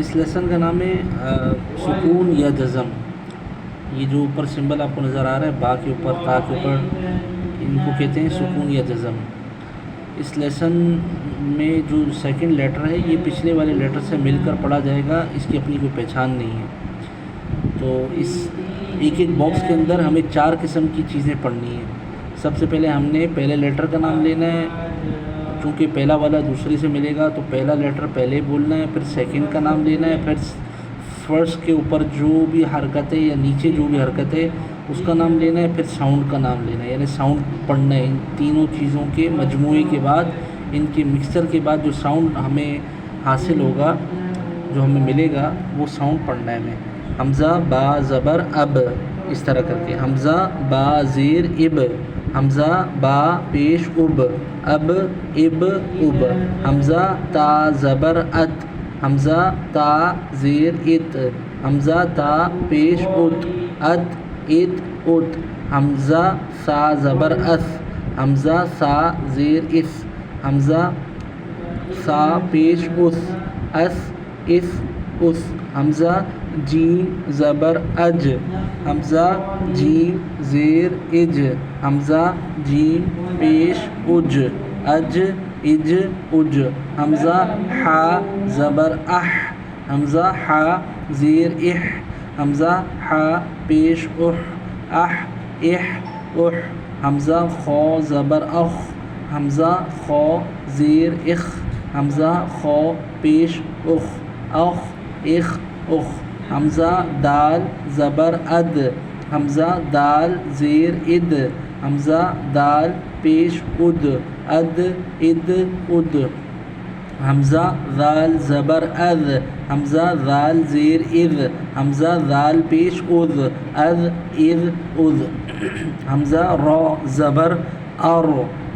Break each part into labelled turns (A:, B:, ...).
A: اس lesson کا نام ہے سکون یا جزم. یہ جو اوپر سمبل آپ کو نظر آ رہا ہے با کے اوپر تا کے اوپر، ان کو کہتے ہیں سکون یا جزم. اس لیسن میں جو سیکنڈ لیٹر ہے یہ پچھلے والے لیٹر سے مل کر پڑھا جائے گا، اس کی اپنی کوئی پہچان نہیں ہے. تو اس ایک ایک باکس کے اندر ہمیں 4 قسم کی چیزیں پڑھنی ہیں. سب سے پہلے ہم نے پہلے لیٹر کا نام لینا ہے، چونکہ پہلا والا دوسرے سے ملے گا تو پہلا لیٹر پہلے بولنا ہے، پھر سیکنڈ کا نام لینا ہے، پھر فرسٹ کے اوپر جو بھی حرکت ہے یا نیچے جو بھی حرکت ہے اس کا نام لینا ہے، پھر ساؤنڈ کا نام لینا ہے، یعنی ساؤنڈ پڑھنا ہے. ان تینوں چیزوں کے مجموعے کے بعد، ان کے مکسچر کے بعد جو ساؤنڈ ہمیں حاصل ہوگا، جو ہمیں ملے گا، وہ ساؤنڈ پڑھنا ہے ہمیں. حمزہ با زبر اب، اس طرح کر کے حمزہ با زیر اب، حمزہ با پیش اب، اب اب اب. حمزہ تا زبر ات، حمزہ تا زیر ات، حمزہ تا پیش ات، ات ات ات. حمزہ سا زبر اس، حمزہ سا زیر اس، حمزہ سا پیش اس، اس اس اس. حمزہ جیم زبر اج، حمزہ جیم زیر اج، حمزہ جیم پیش اج، اج اج اج. حمزہ حا زبر اح، حمزہ حا زیر اح، حمزہ حا پیش اح، اح اح اح. حمزہ خو زبر اخ، حمزہ خو زیر اخ، حمزہ خو پیش اخ، اخ اخ اخ. حمزہ دال زبر اد، حمزہ دال زیر اد، حمزہ دال پیش اد، اد اد اد. حمزہ ذال زبر اذ، حمزہ ذال زیر اذ، حمزہ ذال پیش اذ، اذ اذ اذ. حمزہ را زبر ار،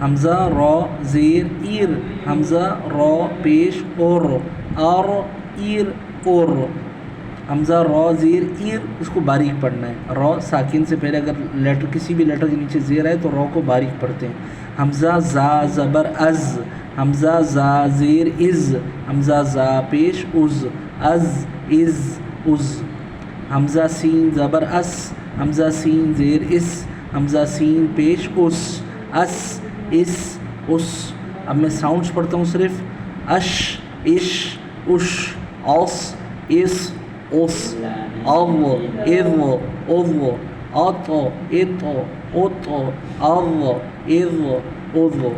A: حمزہ را زیر ایر، حمزہ را پیش اور، ار ایر اور. حمزہ را زیر ایر، اس کو باریک پڑھنا ہے. را ساکن سے پہلے اگر لیٹر کسی بھی لیٹر کے نیچے زیر ہے تو را کو باریک پڑھتے ہیں. حمزہ زا زبر از، حمزہ زا زیر از، حمزہ زا پیش از، از از از. حمزہ سین زبر اس، حمزہ سین زیر اس، حمزہ سین پیش اس، اس اس اس. اب میں ساؤنڈز پڑھتا ہوں صرف. اش اش اش، اوس اس اوس، او اذو اذو، اتو اتو اتو، او اذو اذو.